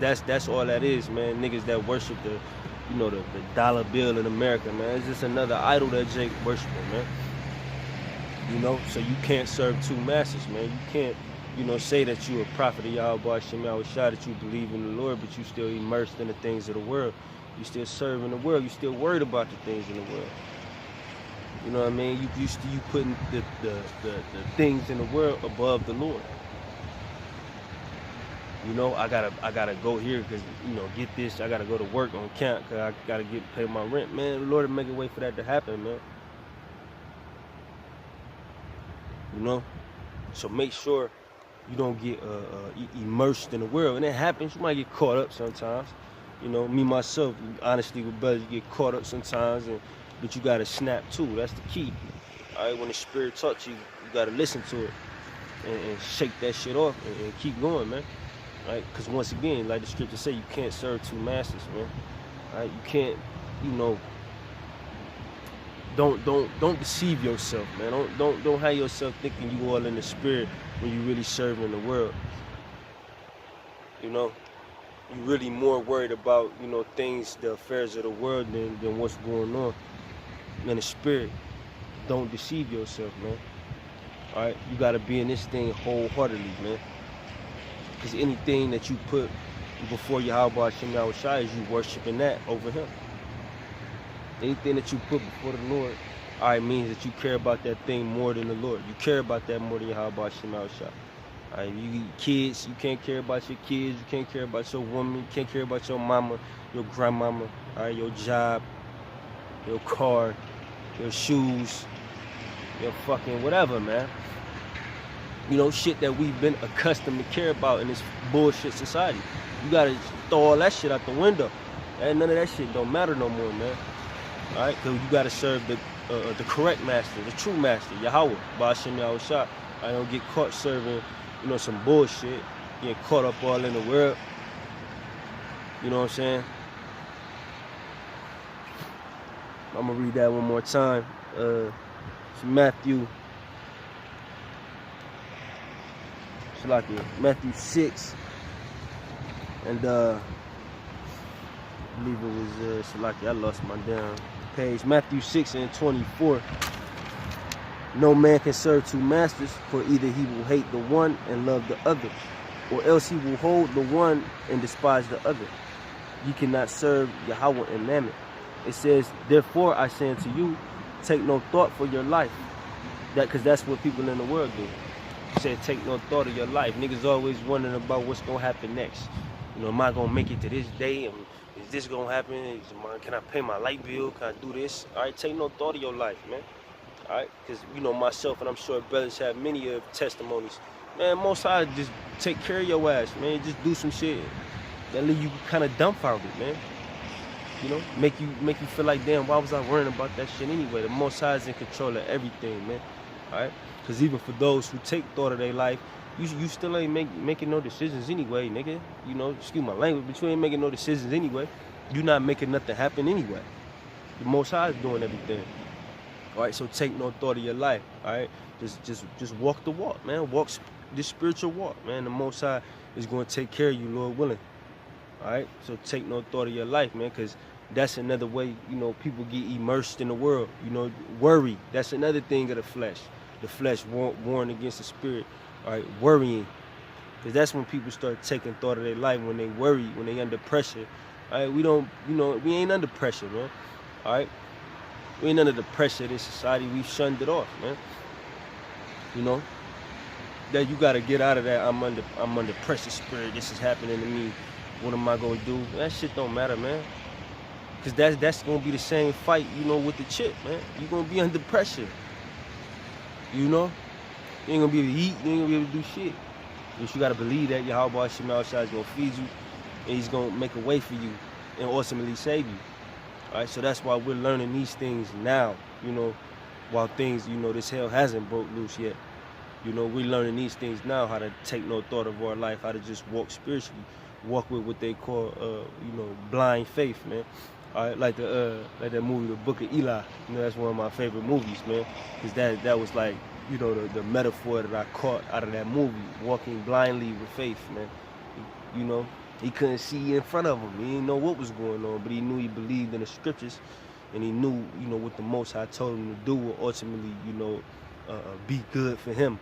Cause that's all that is, man. Niggas that worship the, the dollar bill in America, man. It's just another idol that Jake worshiping, man. So you can't serve two masters, man. You can't, say that you a prophet of Yahweh Shem Yahushua, that you believe in the Lord, but you still immersed in the things of the world. You still serving the world. You still worried about the things in the world. You know what I mean? You putting the things in the world above the Lord. I gotta go here because get this. I gotta go to work on camp because I gotta pay my rent, man. The Lord will make a way for that to happen, man. So make sure you don't get immersed in the world, and it happens. You might get caught up sometimes. Me myself, honestly, with brothers, you get caught up sometimes, but you gotta snap too. That's the key. All right, when the Spirit talks to you, you gotta listen to it and shake that shit off and keep going, man. Right? Because once again, like the scripture say, you can't serve two masters, man. Right? You can't, don't deceive yourself, man. Don't have yourself thinking you all in the spirit when you really serving the world. You really more worried about, things, the affairs of the world than what's going on in the spirit. Don't deceive yourself, man. All right? You got to be in this thing wholeheartedly, man. Because anything that you put before Yahweh Shem Yahushua is you worshiping that over him. Anything that you put before the Lord, means that you care about that thing more than the Lord. You care about that more than Yahweh Shem Yahushua. All right, you kids, you can't care about your kids. You can't care about your woman. You can't care about your mama, your grandmama, all right, your job, your car, your shoes, your fucking whatever, man. Shit that we've been accustomed to care about in this bullshit society. You gotta throw all that shit out the window. And none of that shit don't matter no more, man. All right, because you gotta serve the correct master, the true master, Yahweh, Ba'ashem Yahushua. I don't get caught serving, some bullshit, getting caught up all in the world. You know what I'm saying? I'm gonna read that one more time. It's Matthew 6, and I believe it was I lost my damn page. Matthew 6 and 24. No man can serve two masters, for either he will hate the one and love the other, or else he will hold the one and despise the other. You cannot serve Yahweh and Mammon. It says, therefore I say unto you, take no thought for your life. Because that's what people in the world do. Said take no thought of your life. Niggas always wondering about what's gonna happen next. Am I gonna make it to this day? Is this gonna happen? Can I pay my light bill? Can I do this? All right, take no thought of your life, man. All right, because myself, and I'm sure brothers have many of testimonies. Man, most I just take care of your ass, man. Just do some shit that leave you kind of dumbfounded, man. Make you feel like, damn, why was I worrying about that shit anyway? The Most High is in control of everything, man. All right. Because even for those who take thought of their life, you still ain't making no decisions anyway, nigga. Excuse my language, but you ain't making no decisions anyway. You're not making nothing happen anyway. The Most High is doing everything. All right, so take no thought of your life. All right, just walk the walk, man. Walk this spiritual walk, man. The Most High is going to take care of you, Lord willing. All right, so take no thought of your life, man, because that's another way, people get immersed in the world. Worry. That's another thing of the flesh. The flesh warring against the spirit. All right, worrying. Because that's when people start taking thought of their life, when they worry, when they under pressure. All right, we ain't under pressure, man. All right, we ain't under the pressure of this society. We shunned it off, man. That you got to get out of that. I'm under pressure spirit. This is happening to me. What am I gonna do? That shit don't matter, man. Because that's gonna be the same fight, with the chip, man. You're gonna be under pressure. You ain't gonna be able to eat, you ain't gonna be able to do shit. But you gotta believe that Yahweh Shem Yahushua is gonna feed you, and he's gonna make a way for you and ultimately save you. Alright, so that's why we're learning these things now, while things, this hell hasn't broke loose yet. We're learning these things now, how to take no thought of our life, how to just walk spiritually, walk with what they call blind faith, man. All right, like that movie, The Book of Eli. That's one of my favorite movies, man. Because that was like, the metaphor that I caught out of that movie, walking blindly with faith, man. You know, he couldn't see in front of him. He didn't know what was going on, but he knew he believed in the scriptures, and he knew, you know, what the Most High told him to do will ultimately, you know, be good for him.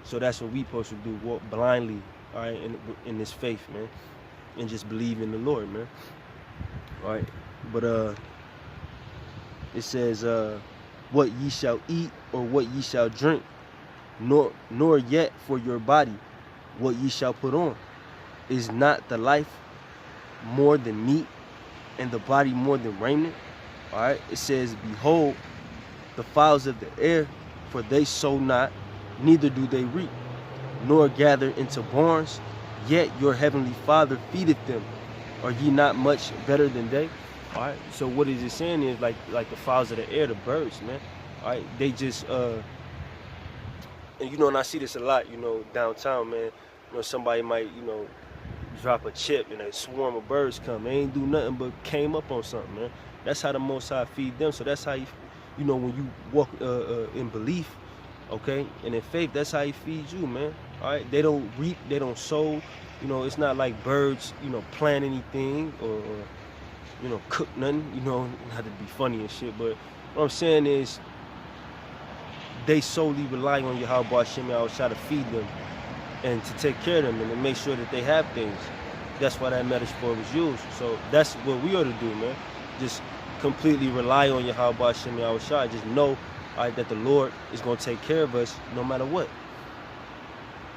So that's what we supposed to do: walk blindly, all right, in this faith, man, and just believe in the Lord, man. All right, but it says, what ye shall eat or what ye shall drink, nor yet for your body what ye shall put on. Is not the life more than meat, and the body more than raiment? All right, it says, behold, the fowls of the air, for they sow not, neither do they reap, nor gather into barns, yet your heavenly Father feedeth them. Are ye not much better than they? All right, so what is it saying is like the fowls of the air, the birds, man. All right, they just and you know, and I see this a lot, you know, downtown, man. You know, somebody might, you know, drop a chip and a swarm of birds come. They ain't do nothing but came up on something, man. That's how the Most High feed them. So that's how you know, when you walk in belief, okay, and in faith, that's how he feeds you, man. All right, they don't reap, they don't sow. You know, it's not like birds, you know, plant anything or you know, cook nothing. You know, not to be funny and shit, but what I'm saying is they solely rely on Yahweh Shem Yahushua to feed them and to take care of them and to make sure that they have things. That's why that metaphor was used. So that's what we ought to do, man. Just completely rely on Yahweh Shem Yahushua. Just know, all right, that the Lord is going to take care of us no matter what.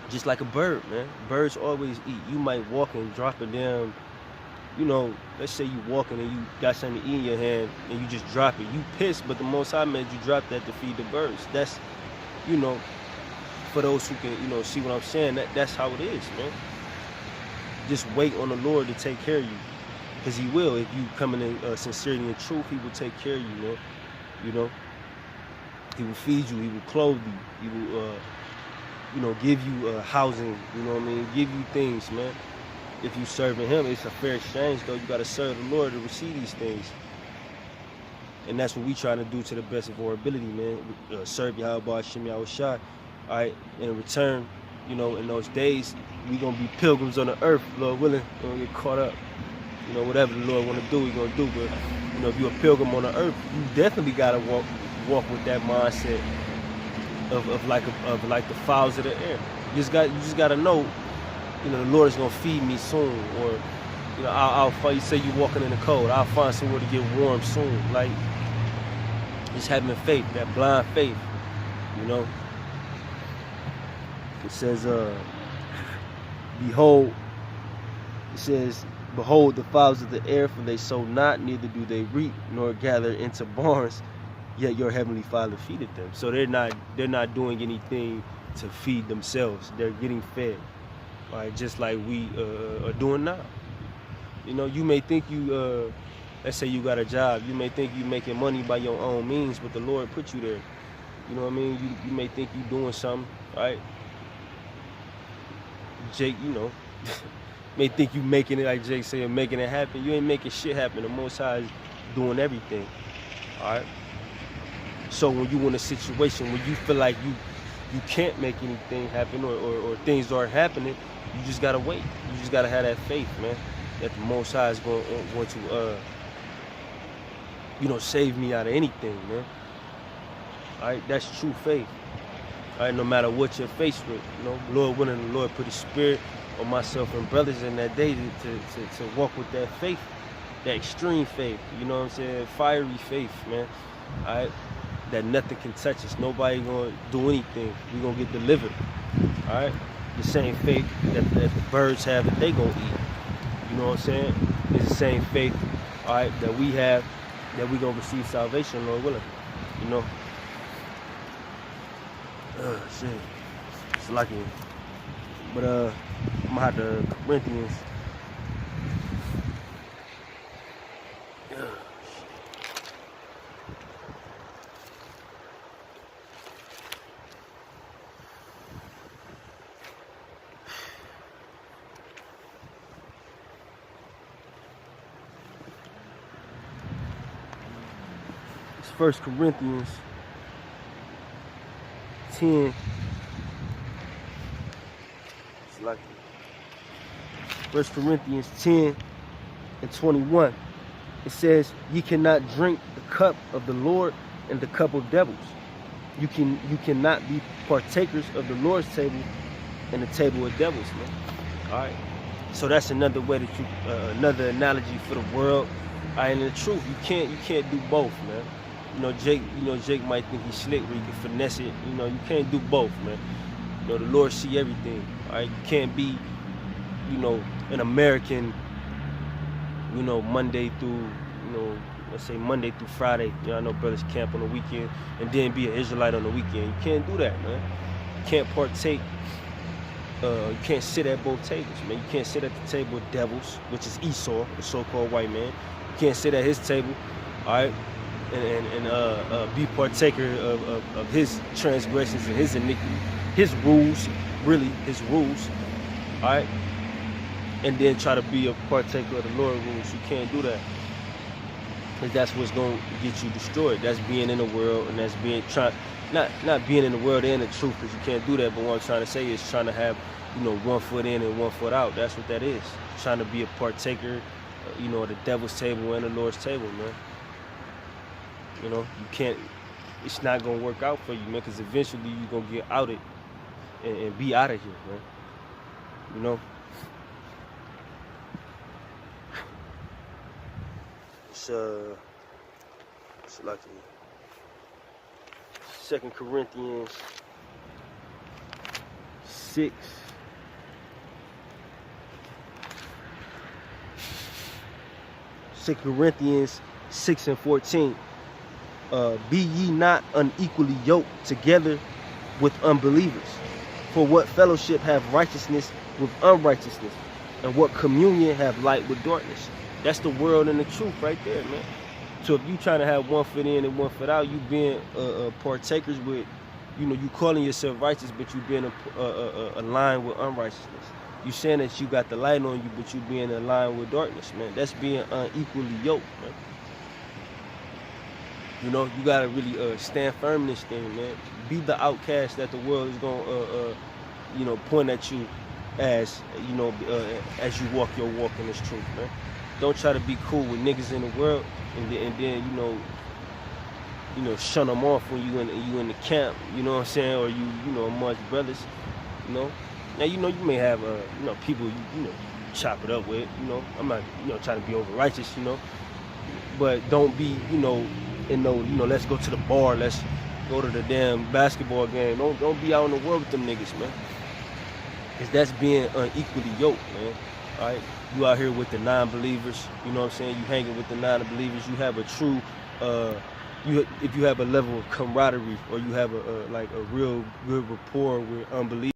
Just like a bird, man. Birds always eat. You might walk and drop it down. You know, let's say you walking and you got something to eat in your hand and you just drop it. You pissed, but the Most High made you drop that to feed the birds. That's, you know, for those who can, you know, see what I'm saying, that's how it is, man. Just wait on the Lord to take care of you, because he will. If you come in sincerity and truth, he will take care of you, man. You know, he will feed you, he will clothe you, he will, you know, give you housing, you know what I mean, give you things, man. If you serving him, it's a fair exchange, though. You got to serve the Lord to receive these things. And that's what we trying to do to the best of our ability, man. Serve Yahweh Shem Yahushua. All right, in return, you know, in those days, we gonna be pilgrims on the earth, Lord willing. We're gonna get caught up. You know, whatever the Lord wanna do, we gonna do. But you know, if you're a pilgrim on the earth, you definitely gotta walk with that mindset of like the fowls of the air. You just gotta know, you know, the Lord is gonna feed me soon, or you know, I'll find. You say you walking in the cold, I'll find somewhere to get warm soon. Like, just having faith, that blind faith, you know. It says, behold, it says, behold the fowls of the air, for they sow not, neither do they reap, nor gather into barns, yet your heavenly Father feedeth them. So they're not doing anything to feed themselves. They're getting fed, all right, just like we are doing now. You know, you may think you, let's say you got a job, you may think you making money by your own means, but the Lord put you there. You know what I mean? You may think you doing something, right? Jake, you know, may think you making it, like Jake said, making it happen. You ain't making shit happen. The Most High is doing everything, all right? So when you in a situation where you feel like you can't make anything happen, or things aren't happening, you just gotta wait. You just gotta have that faith, man, that the Most High is going to, you know, save me out of anything, man. All right, that's true faith. All right, no matter what you're faced with, you know, Lord willing, the Lord put His Spirit on myself and brothers in that day to walk with that faith, that extreme faith. You know what I'm saying? Fiery faith, man. All right, that nothing can touch us. Nobody gonna do anything. We gonna get delivered. All right, the same faith that the birds have that they gonna eat. You know what I'm saying? It's the same faith, all right, that we have, that we gonna receive salvation, Lord willing. You know. Shit. It's lucky. But I'm gonna have to Corinthians. It's 1 Corinthians 10. It's lucky. 1 Corinthians 10 and 21. It says, ye cannot drink the cup of the Lord and the cup of devils. You cannot be partakers of the Lord's table and the table of devils, man. All right. So that's another way that you, another analogy for the world. All right, and the truth, you can't do both, man. Jake might think he's slick where you can finesse it. You can't do both, man. The Lord see everything. All right, you can't be, an American, Monday through, let's say Monday through Friday. I know brothers camp on the weekend, and then be an Israelite on the weekend. You can't do that, man. You can't partake. You can't sit at both tables, man. You can't sit at the table of devils, which is Esau, the so-called white man. You can't sit at his table, all right, and be partaker of his transgressions and his iniquity, his rules, really his rules, all right, and then try to be a partaker of the Lord's rules. You can't do that, because that's what's going to get you destroyed. That's being in the world, and that's being not being in the world and the truth, because you can't do that. But what I'm trying to say is trying to have, 1 foot in and 1 foot out. That's what that is. Trying to be a partaker, of the devil's table and the Lord's table, man. You can't. It's not gonna work out for you, man, because eventually you're gonna get outed and be out of here, man. It's like 2 Corinthians 6. 2 Corinthians 6 and 14. Be ye not unequally yoked together with unbelievers. For what fellowship have righteousness with unrighteousness? And what communion have light with darkness? That's the world and the truth right there, man. So if you trying to have 1 foot in and 1 foot out, you being partakers with, you calling yourself righteous, but you being aligned with unrighteousness. You saying that you got the light on you, but you being aligned with darkness, man. That's being unequally yoked, man. You gotta really stand firm in this thing, man. Be the outcast that the world is gonna, point at you as, as you walk your walk in this truth, man. Don't try to be cool with niggas in the world, and then shun them off when you in the camp. You know what I'm saying? Or you amongst brothers. Now you may have people you chop it up with. I'm not trying to be over righteous. But don't be let's go to the bar. Let's go to the damn basketball game. Don't be out in the world with them niggas, man. Because that's being unequally yoked, man. All right. You out here with the non-believers, you know what I'm saying? You hanging with the non-believers. You have a true, if you have a level of camaraderie, or you have a real good rapport with unbelievers.